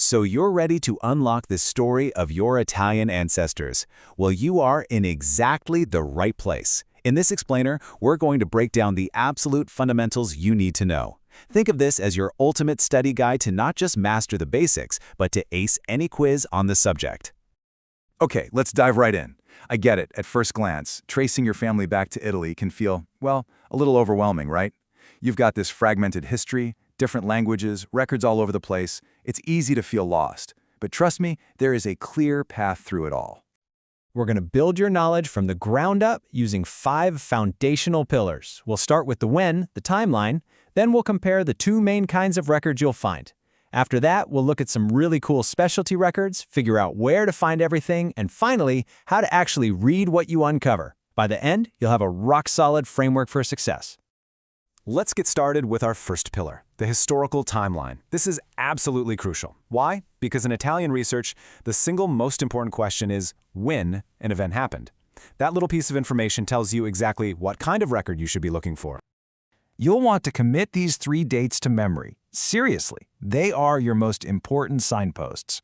So you're ready to unlock the story of your Italian ancestors. Well, you are in exactly the right place. In this explainer, we're going to break down the absolute fundamentals you need to know. Think of this as your ultimate study guide to not just master the basics, but to ace any quiz on the subject. Okay, let's dive right in. I get it, at first glance, tracing your family back to Italy can feel, well, a little overwhelming, right? You've got this fragmented history, different languages, records all over the place. It's easy to feel lost. But trust me, there is a clear path through it all. We're going to build your knowledge from the ground up using 5 foundational pillars. We'll start with the when, the timeline, then we'll compare the 2 main kinds of records you'll find. After that, we'll look at some really cool specialty records, figure out where to find everything, and finally, how to actually read what you uncover. By the end, you'll have a rock-solid framework for success. Let's get started with our first pillar, the historical timeline. This is absolutely crucial. Why? Because in Italian research, the single most important question is when an event happened. That little piece of information tells you exactly what kind of record you should be looking for. You'll want to commit these 3 dates to memory. Seriously, they are your most important signposts.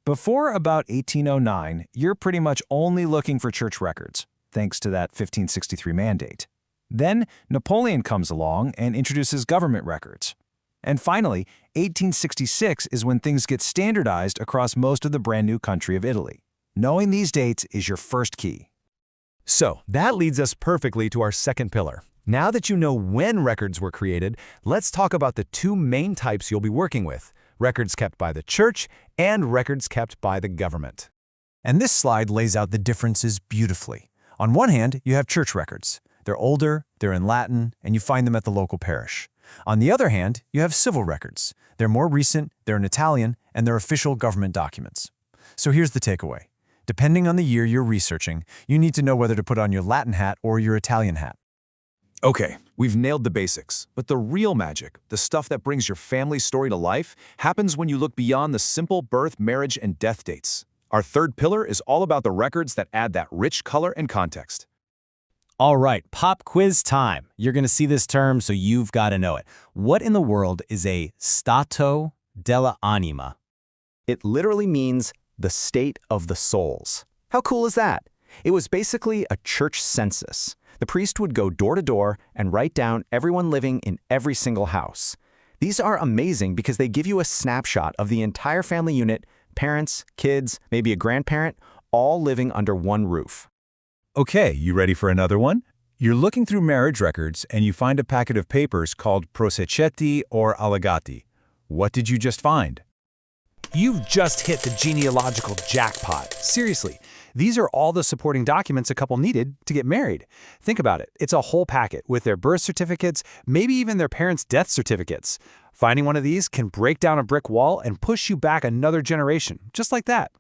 Before about 1809, you're pretty much only looking for church records, thanks to that 1563 mandate. Then Napoleon comes along and introduces government records. And finally, 1866 is when things get standardized across most of the brand new country of Italy. Knowing these dates is your first key. So that leads us perfectly to our second pillar. Now that you know when records were created, let's talk about the 2 main types you'll be working with, records kept by the church and records kept by the government. And this slide lays out the differences beautifully. On one hand, you have church records. They're older, they're in Latin, and you find them at the local parish. On the other hand, you have civil records. They're more recent, they're in Italian, and they're official government documents. So here's the takeaway. Depending on the year you're researching, you need to know whether to put on your Latin hat or your Italian hat. Okay, we've nailed the basics, but the real magic, the stuff that brings your family story to life, happens when you look beyond the simple birth, marriage, and death dates. Our third pillar is all about the records that add that rich color and context. All right, pop quiz time. You're going to see this term, so you've got to know it. What in the world is a stato della anima? It literally means the state of the souls. How cool is that? It was basically a church census. The priest would go door to door and write down everyone living in every single house. These are amazing because they give you a snapshot of the entire family unit, parents, kids, maybe a grandparent, all living under one roof. Okay, you ready for another one? You're looking through marriage records and you find a packet of papers called prosecetti or allegati. What did you just find? You've just hit the genealogical jackpot. Seriously, these are all the supporting documents a couple needed to get married. Think about it. It's a whole packet with their birth certificates, maybe even their parents' death certificates. Finding one of these can break down a brick wall and push you back another generation, just like that.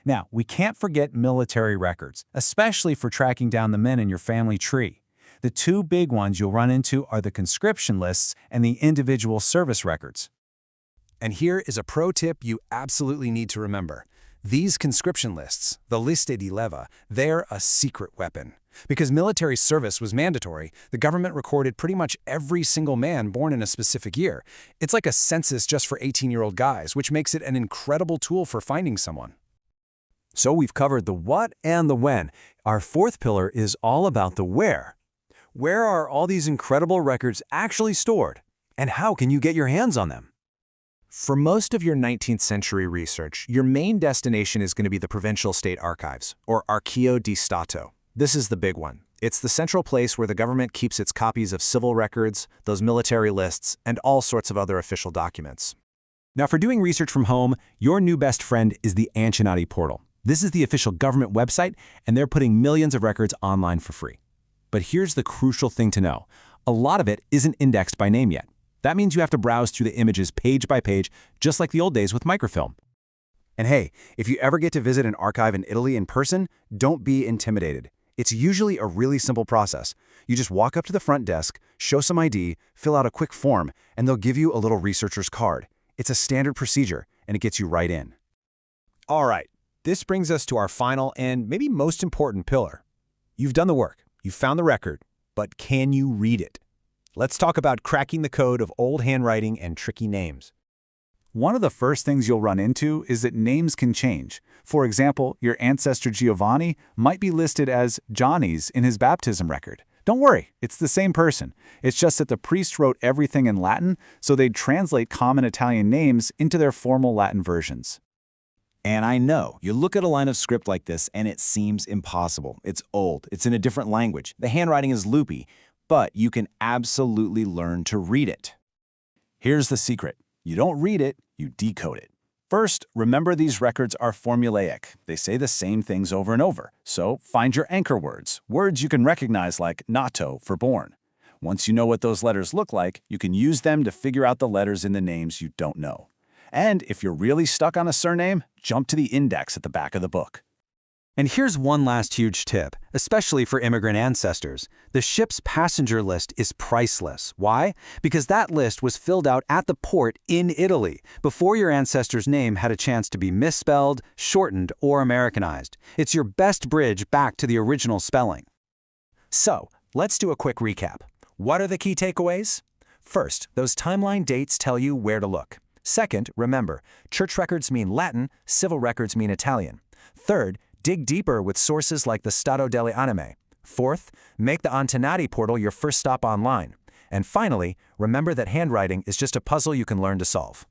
Now, we can't forget military records, especially for tracking down the men in your family tree. The 2 big ones you'll run into are the conscription lists and the individual service records. And here is a pro tip you absolutely need to remember. These conscription lists, the liste di leva, they're a secret weapon. Because military service was mandatory, the government recorded pretty much every single man born in a specific year. It's like a census just for 18-year-old guys, which makes it an incredible tool for finding someone. So we've covered the what and the when. Our 4th pillar is all about the where. Where are all these incredible records actually stored? And how can you get your hands on them? For most of your 19th century research, your main destination is going to be the Provincial State Archives, or Archivio di Stato. This is the big one. It's the central place where the government keeps its copies of civil records, those military lists, and all sorts of other official documents. Now, for doing research from home, your new best friend is the Genealogy portal. This is the official government website, and they're putting millions of records online for free. But here's the crucial thing to know. A lot of it isn't indexed by name yet. That means you have to browse through the images page by page, just like the old days with microfilm. And hey, if you ever get to visit an archive in Italy in person, don't be intimidated. It's usually a really simple process. You just walk up to the front desk, show some ID, fill out a quick form, and they'll give you a little researcher's card. It's a standard procedure, and it gets you right in. All right, this brings us to our final and maybe most important pillar. You've done the work, you've found the record, but can you read it? Let's talk about cracking the code of old handwriting and tricky names. One of the first things you'll run into is that names can change. For example, your ancestor Giovanni might be listed as Johnny's in his baptism record. Don't worry, it's the same person. It's just that the priest wrote everything in Latin, so they'd translate common Italian names into their formal Latin versions. And I know, you look at a line of script like this and it seems impossible. It's old, it's in a different language, the handwriting is loopy, but you can absolutely learn to read it. Here's the secret. You don't read it, you decode it. First, remember these records are formulaic. They say the same things over and over. So find your anchor words, words you can recognize like nato for born. Once you know what those letters look like, you can use them to figure out the letters in the names you don't know. And if you're really stuck on a surname, jump to the index at the back of the book. And here's one last huge tip, especially for immigrant ancestors. The ship's passenger list is priceless. Why? Because that list was filled out at the port in Italy before your ancestor's name had a chance to be misspelled, shortened, or Americanized. It's your best bridge back to the original spelling. So, let's do a quick recap. What are the key takeaways? First, those timeline dates tell you where to look. Second, remember, church records mean Latin, civil records mean Italian. Third, dig deeper with sources like the Stato delle Anime. Fourth, make the Antenati portal your first stop online. And finally, remember that handwriting is just a puzzle you can learn to solve.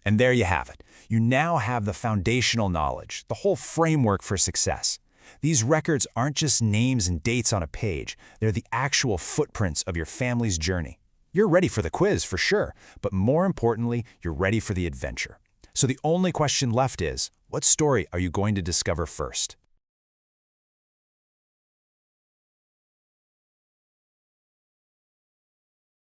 And there you have it. You now have the foundational knowledge, the whole framework for success. These records aren't just names and dates on a page. They're the actual footprints of your family's journey. You're ready for the quiz for sure, but more importantly, you're ready for the adventure. So the only question left is, what story are you going to discover first?